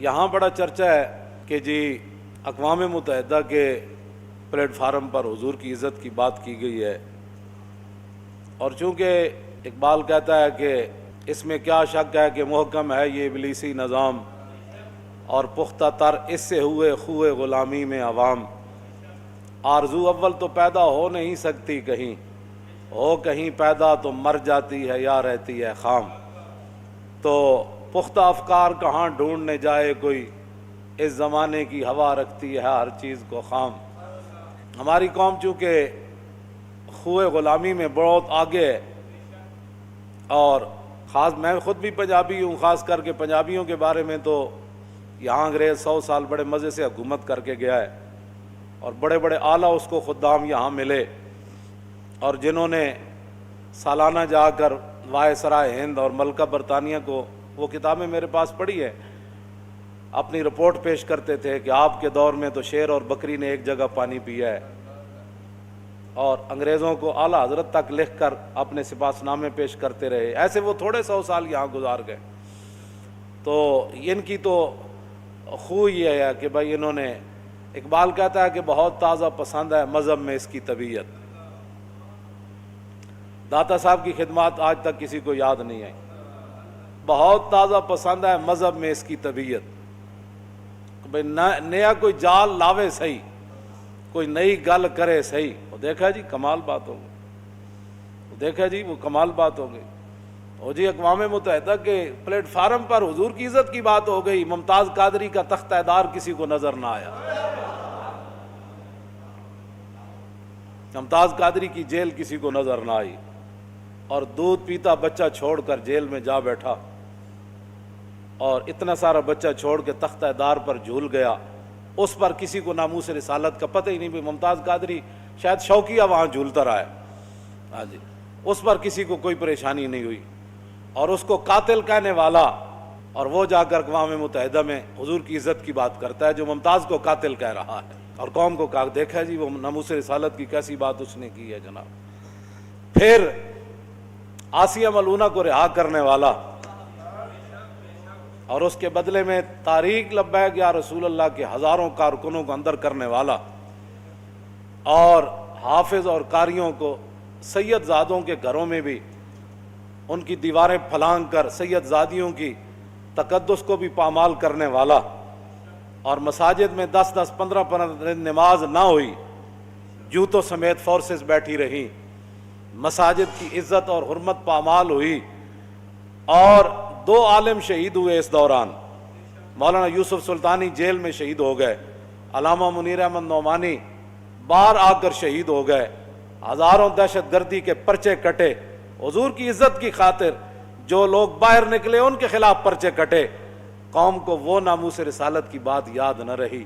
یہاں بڑا چرچا ہے کہ جی اقوام متحدہ کے پلیٹ فارم پر حضور کی عزت کی بات کی گئی ہے، اور چونکہ اقبال کہتا ہے کہ اس میں کیا شک ہے کہ محکم ہے یہ ابلیسی نظام، اور پختہ تر اس سے ہوئے خوئے غلامی میں عوام، آرزو اول تو پیدا ہو نہیں سکتی کہیں، ہو کہیں پیدا تو مر جاتی ہے یا رہتی ہے خام، تو پختہ افکار کہاں ڈھونڈنے جائے کوئی، اس زمانے کی ہوا رکھتی ہے ہر چیز کو خام۔ ہماری قوم چونکہ خوئے غلامی میں بہت آگے ہے، اور خاص میں خود بھی پنجابی ہوں، خاص کر کے پنجابیوں کے بارے میں تو یہاں انگریز 100 سال بڑے مزے سے حکومت کر کے گیا ہے، اور بڑے بڑے اعلیٰ اس کو خدام یہاں ملے، اور جنہوں نے سالانہ جا کر وائسرائے ہند اور ملکہ برطانیہ کو وہ کتابیں میرے پاس پڑھی ہے، اپنی رپورٹ پیش کرتے تھے کہ آپ کے دور میں تو شیر اور بکری نے ایک جگہ پانی پیا ہے، اور انگریزوں کو اعلیٰ حضرت تک لکھ کر اپنے سپاس نامے پیش کرتے رہے۔ ایسے وہ تھوڑے 100 سال یہاں گزار گئے، تو ان کی تو خو یہ ہے کہ بھائی انہوں نے، اقبال کہتا ہے کہ بہت تازہ پسند ہے مذہب میں اس کی طبیعت، داتا صاحب کی خدمات آج تک کسی کو یاد نہیں آئی، بہت تازہ پسند ہے مذہب میں اس کی طبیعت، بھائی نیا کوئی جال لاوے صحیح، کوئی نئی گل کرے صحیح، وہ دیکھا جی کمال بات ہو گئی، وہ دیکھا جی وہ کمال بات ہو گئی، وہ جی اقوام متحدہ کے پلیٹ فارم پر حضور کی عزت کی بات ہو گئی، ممتاز قادری کا تختہ دار کسی کو نظر نہ آیا، ممتاز قادری کی جیل کسی کو نظر نہ آئی، اور دودھ پیتا بچہ چھوڑ کر جیل میں جا بیٹھا، اور اتنا سارا بچہ چھوڑ کے تختہ دار پر جھول گیا، اس پر کسی کو ناموس رسالت کا پتہ ہی نہیں، بھی ممتاز قادری شاید شوقیہ وہاں جھولتا رہا ہے، ہاں جی، اس پر کسی کو کوئی پریشانی نہیں ہوئی، اور اس کو قاتل کہنے والا، اور وہ جا کر اقوام متحدہ میں حضور کی عزت کی بات کرتا ہے جو ممتاز کو قاتل کہہ رہا ہے، اور قوم کو کہا دیکھا جی وہ ناموس رسالت کی کیسی بات اس نے کی ہے جناب۔ پھر آسیہ ملونہ کو رہا کرنے والا، اور اس کے بدلے میں تاریخ لبیک یا رسول اللہ کے ہزاروں کارکنوں کو اندر کرنے والا، اور حافظ اور قاریوں کو سید زادوں کے گھروں میں بھی ان کی دیواریں پھلانگ کر سید زادیوں کی تقدس کو بھی پامال کرنے والا، اور مساجد میں 10-10 15 نماز نہ ہوئی، جوتوں سمیت فورسز بیٹھی رہی، مساجد کی عزت اور حرمت پامال ہوئی، اور 2 عالم شہید ہوئے اس دوران، مولانا یوسف سلطانی جیل میں شہید ہو گئے، علامہ منیر احمد نعمانی باہر آ کر شہید ہو گئے، ہزاروں دہشت گردی کے پرچے کٹے، حضور کی عزت کی خاطر جو لوگ باہر نکلے ان کے خلاف پرچے کٹے، قوم کو وہ ناموس رسالت کی بات یاد نہ رہی،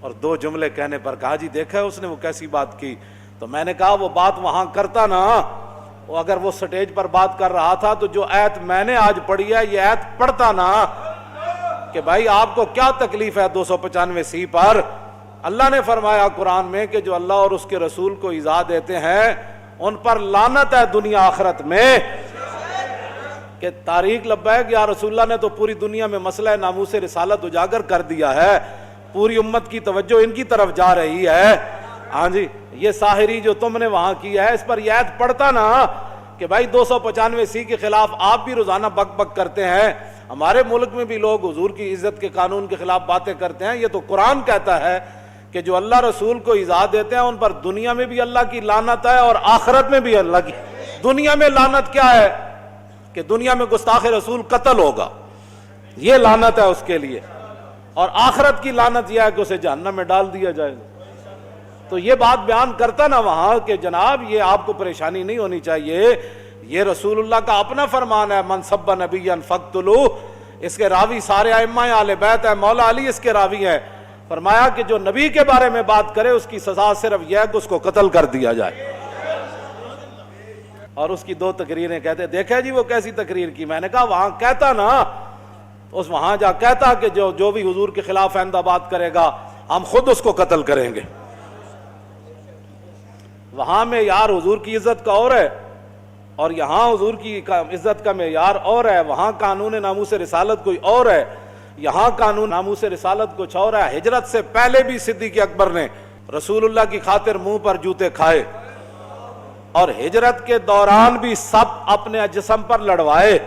اور 2 جملے کہنے پر کہا جی دیکھا ہے اس نے وہ کیسی بات کی، تو میں نے کہا وہ بات وہاں کرتا نا، وہ اگر وہ سٹیج پر بات کر رہا تھا تو جو آیت میں نے آج پڑھی ہے یہ آیت پڑھتا نا، کہ بھائی آپ کو کیا تکلیف ہے 295 پر، اللہ نے فرمایا قرآن میں کہ جو اللہ اور اس کے رسول کو ایذا دیتے ہیں ان پر لعنت ہے دنیا آخرت میں، کہ تاریخ لبیک یا رسول اللہ نے تو پوری دنیا میں مسئلہ ناموس رسالت اجاگر کر دیا ہے، پوری امت کی توجہ ان کی طرف جا رہی ہے، ہاں جی یہ ساحری جو تم نے وہاں کیا ہے اس پر یہ آیت پڑھتا نا، کہ بھائی 295 کے خلاف آپ بھی روزانہ بک بک کرتے ہیں، ہمارے ملک میں بھی لوگ حضور کی عزت کے قانون کے خلاف باتیں کرتے ہیں، یہ تو قرآن کہتا ہے کہ جو اللہ رسول کو ایذا دیتے ہیں ان پر دنیا میں بھی اللہ کی لعنت ہے اور آخرت میں بھی اللہ کی۔ دنیا میں لعنت کیا ہے کہ دنیا میں گستاخ رسول قتل ہوگا، یہ لعنت ہے اس کے لیے، اور آخرت کی لعنت یہ ہے کہ اسے جہنم میں ڈال دیا جائے گا۔ تو یہ بات بیان کرتا نا وہاں کہ جناب یہ آپ کو پریشانی نہیں ہونی چاہیے، یہ رسول اللہ کا اپنا فرمان ہے، من سب نبیا فاقتلوہ، اس کے راوی سارے ائمہ اہل بیت ہے، مولا علی اس کے راوی ہیں، فرمایا کہ جو نبی کے بارے میں بات کرے اس کی سزا صرف یہ ہے کہ اس کو قتل کر دیا جائے، اور اس کی 2 تقریریں کہتے دیکھا جی وہ کیسی تقریر کی، میں نے کہا وہاں کہتا نا، اس وہاں جا کہتا کہ جو بھی حضور کے خلاف آئندہ بات کرے گا ہم خود اس کو قتل کریں گے، وہاں میں یار حضور کی عزت کا اور ہے، اور یہاں حضور کی عزت کا معیار اور ہے، وہاں قانون ناموس رسالت کوئی اور ہے، یہاں قانون ناموس رسالت کچھ اور ہے۔ ہجرت سے پہلے بھی صدیق اکبر نے رسول اللہ کی خاطر منہ پر جوتے کھائے، اور ہجرت کے دوران بھی سب اپنے جسم پر لڑوائے،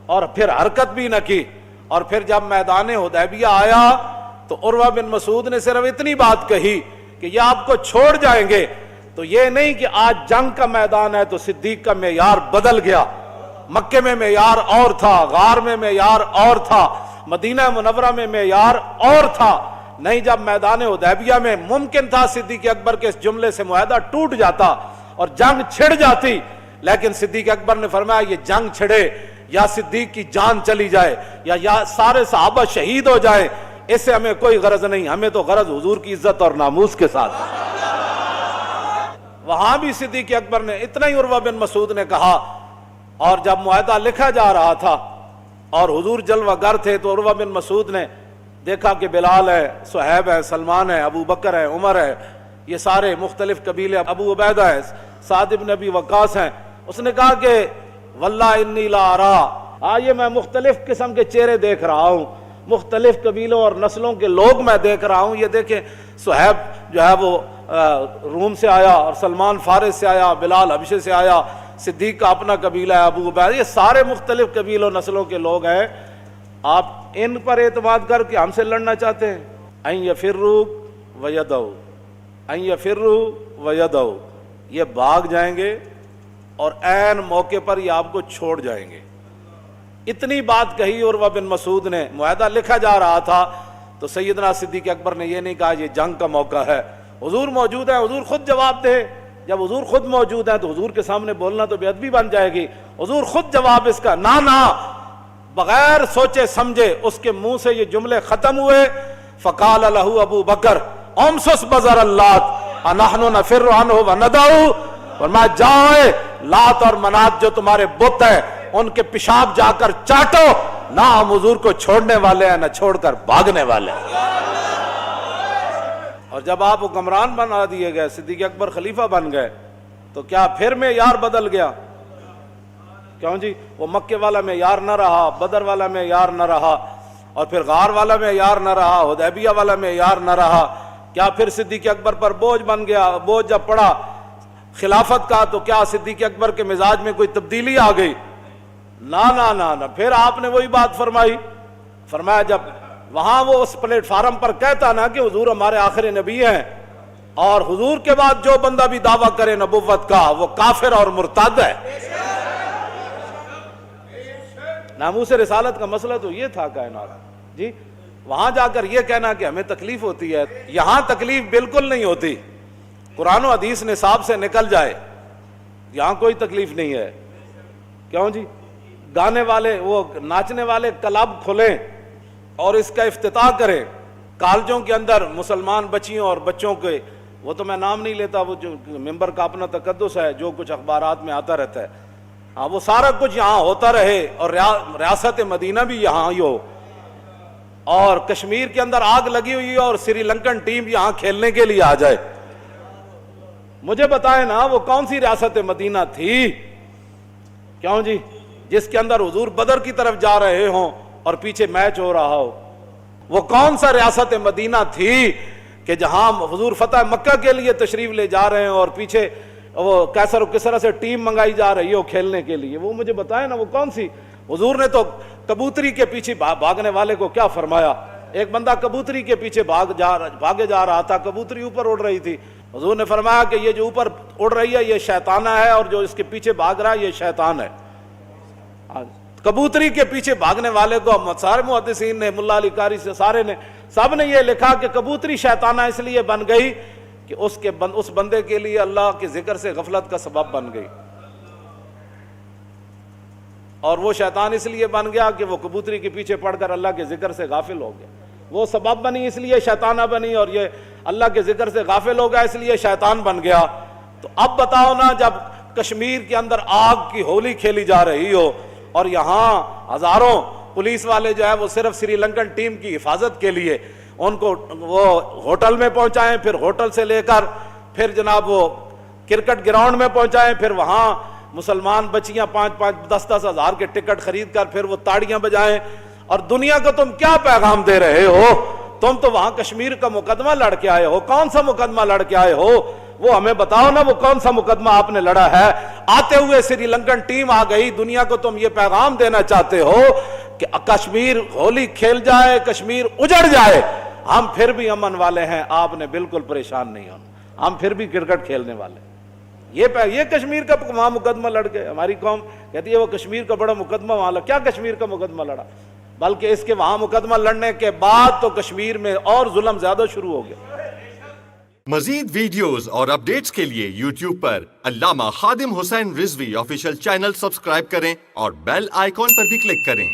اور پھر حرکت بھی نہ کی۔ اور پھر جب میدان حدیبیہ آیا تو عروہ بن مسعود نے صرف اتنی بات کہی کہ یہ آپ کو چھوڑ جائیں گے۔ تو یہ نہیں کہ آج جنگ کا میدان ہے تو صدیق کا معیار بدل گیا۔ مکے میں معیار اور تھا، غار میں معیار اور تھا، مدینہ منورہ میں معیار اور تھا۔ نہیں، جب میدان حدیبیہ میں ممکن تھا صدیق اکبر کے اس جملے سے معاہدہ ٹوٹ جاتا اور جنگ چھڑ جاتی، لیکن صدیق اکبر نے فرمایا یہ جنگ چھڑے یا صدیق کی جان چلی جائے یا سارے صحابہ شہید ہو جائیں، اس سے ہمیں کوئی غرض نہیں، ہمیں تو غرض حضور کی عزت اور ناموس کے ساتھ۔ وہاں بھی صدیق اکبر نے اتنا ہی عروہ بن مسعود نے کہا، اور جب معاہدہ لکھا جا رہا تھا اور حضور جلوہ گر تھے تو عروہ بن مسعود نے دیکھا کہ بلال ہے، صہیب ہے، سلمان ہے، ابو بکر ہے، عمر ہے، یہ سارے مختلف قبیلے، ابو عبیدہ ہے، سعد بن ابی وقاص ہیں۔ اس نے کہا کہ واللہ انی لا ارا، یہ میں مختلف قسم کے چہرے دیکھ رہا ہوں، مختلف قبیلوں اور نسلوں کے لوگ میں دیکھ رہا ہوں۔ یہ دیکھیں صہیب جو ہے وہ روم سے آیا، اور سلمان فارس سے آیا، بلال حبشے سے آیا، صدیق کا اپنا قبیلہ ہے، ابو عبیدہ، یہ سارے مختلف قبیلوں نسلوں کے لوگ ہیں۔ آپ ان پر اعتماد کر کے ہم سے لڑنا چاہتے ہیں؟ ان یفروا ویدعوا، ان یفروا ویدعوا، یہ بھاگ جائیں گے اور عین موقع پر یہ آپ کو چھوڑ جائیں گے۔ اتنی بات کہی عروہ بن مسعود نے۔ معاہدہ لکھا جا رہا تھا تو سیدنا صدیق اکبر نے یہ نہیں کہا یہ جنگ کا موقع ہے، حضور موجود ہے، حضور خود جواب دے۔ جب حضور خود موجود ہیں تو حضور کے سامنے بولنا تو بے ادبی بن جائے گی۔ حضور خود جواب اس کا نہ بغیر سوچے سمجھے اس کے منہ سے یہ جملے ختم ہوئے۔ فقال له ابو بکر امسس بزر اللات انحن نفر عنہ وندعو، فرمایا جائے لات اور منات جو تمہارے بت ہیں ان کے پیشاب جا کر چاٹو، نہ ہم حضور کو چھوڑنے والے ہیں نہ چھوڑ کر بھاگنے والے ہیں۔ اور جب آپ حکمران بنا دیے گئے، صدیق اکبر خلیفہ بن گئے، تو کیا پھر معیار بدل گیا؟ کیوں جی؟ وہ مکے والا معیار نہ رہا، بدر والا معیار نہ رہا، اور پھر غار والا معیار نہ رہا، حدیبیہ والا معیار نہ رہا، کیا پھر صدیق اکبر پر بوجھ بن گیا؟ بوجھ جب پڑا خلافت کا تو کیا صدیق اکبر کے مزاج میں کوئی تبدیلی آ گئی؟ نہ پھر آپ نے وہی بات فرمائی۔ فرمایا جب وہاں وہ اس پلیٹ فارم پر کہتا نا کہ حضور ہمارے آخری نبی ہیں، اور حضور کے بعد جو بندہ بھی دعویٰ کرے نبوت کا وہ کافر اور مرتد ہے۔ ناموس رسالت کا مسئلہ تو یہ تھا کائنات جی۔ وہاں جا کر یہ کہنا کہ ہمیں تکلیف ہوتی ہے، یہاں تکلیف بالکل نہیں ہوتی۔ قرآن و حدیث نصاب سے نکل جائے، یہاں کوئی تکلیف نہیں ہے۔ کیوں جی؟ گانے والے، وہ ناچنے والے کلب کھلیں اور اس کا افتتاح کریں، کالجوں کے اندر مسلمان بچیوں اور بچوں کے، وہ تو میں نام نہیں لیتا، وہ جو ممبر کا اپنا تقدس ہے، جو کچھ اخبارات میں آتا رہتا ہے، ہاں وہ سارا کچھ یہاں ہوتا رہے، اور ریاست مدینہ بھی یہاں ہی ہو، اور کشمیر کے اندر آگ لگی ہوئی ہے اور سری لنکن ٹیم یہاں کھیلنے کے لیے آ جائے۔ مجھے بتائیں نا وہ کون سی ریاست مدینہ تھی؟ کیوں جی؟ جس کے اندر حضور بدر کی طرف جا رہے ہوں اور پیچھے میچ ہو رہا ہو۔ وہ کون سا ریاست مدینہ تھی کہ جہاں حضور فتح مکہ کے لیے تشریف لے جا رہے ہیں اور پیچھے وہ کیسر و کسرا سے ٹیم منگائی جا رہی ہو کھیلنے کے لیے؟ وہ مجھے بتائیں نا وہ کون سی؟ حضور نے تو کبوتری کے پیچھے بھاگنے والے کو کیا فرمایا؟ ایک بندہ کبوتری کے پیچھے بھاگے جا رہا تھا، کبوتری اوپر اڑ رہی تھی، حضور نے فرمایا کہ یہ جو اوپر اڑ رہی ہے یہ شیطانہ ہے، اور جو اس کے پیچھے بھاگ رہا ہے یہ شیطان ہے۔ کبوتری کے پیچھے بھاگنے والے کو سارے محدثین نے، ملا علی قاری سے سارے نے، سب نے یہ لکھا کہ کبوتری شیطانہ اس لیے بن گئی کہ اس بندے کے لیے اللہ کے ذکر سے غفلت کا سبب بن گئی، اور وہ شیطان اس لیے بن گیا کہ وہ کبوتری کے پیچھے پڑھ کر اللہ کے ذکر سے غافل ہو گیا۔ وہ سبب بنی اس لیے شیطانہ بنی، اور یہ اللہ کے ذکر سے غافل ہو گیا اس لیے شیطان بن گیا۔ تو اب بتاؤ نا، جب کشمیر کے اندر آگ کی ہولی کھیلی جا رہی ہو اور یہاں ہزاروں پولیس والے جو ہے وہ صرف سری لنکن ٹیم کی حفاظت کے لیے ان کو وہ ہوٹل میں پہنچائیں، پھر ہوٹل سے لے کر پھر جناب وہ کرکٹ گراؤنڈ میں پہنچائیں، پھر وہاں مسلمان بچیاں 5-5 10-10 ہزار کے ٹکٹ خرید کر پھر وہ تاڑیاں بجائیں، اور دنیا کو تم کیا پیغام دے رہے ہو؟ تم تو وہاں کشمیر کا مقدمہ لڑ کے آئے ہو. کون سا مقدمہ لڑ کے آئے ہو؟ وہ ہمیں بتاؤ نا, وہ کون سا مقدمہ آپ نے لڑا ہے؟ آتے ہوئے سری لنکن ٹیم آ گئی, دنیا کو تم یہ پیغام دینا چاہتے ہو کہ کشمیر ہولی کھیل جائے, کشمیر اجڑ جائے, ہم پھر بھی امن والے ہیں, آپ نے بالکل پریشان نہیں ہونا, ہم پھر بھی کرکٹ کھیلنے والے. یہ کشمیر کا وہاں مقدمہ لڑ گئے. ہماری قوم کہتی ہے وہ کشمیر کا بڑا مقدمہ وہاں لڑا. کیا کشمیر کا مقدمہ لڑا؟ بلکہ اس کے وہاں مقدمہ لڑنے کے بعد تو کشمیر میں اور ظلم زیادہ شروع ہو گیا. مزید ویڈیوز اور اپڈیٹس کے لیے یوٹیوب پر علامہ Khadim Hussain Rizvi official channel subscribe کریں اور بیل آئیکن پر بھی کلک کریں.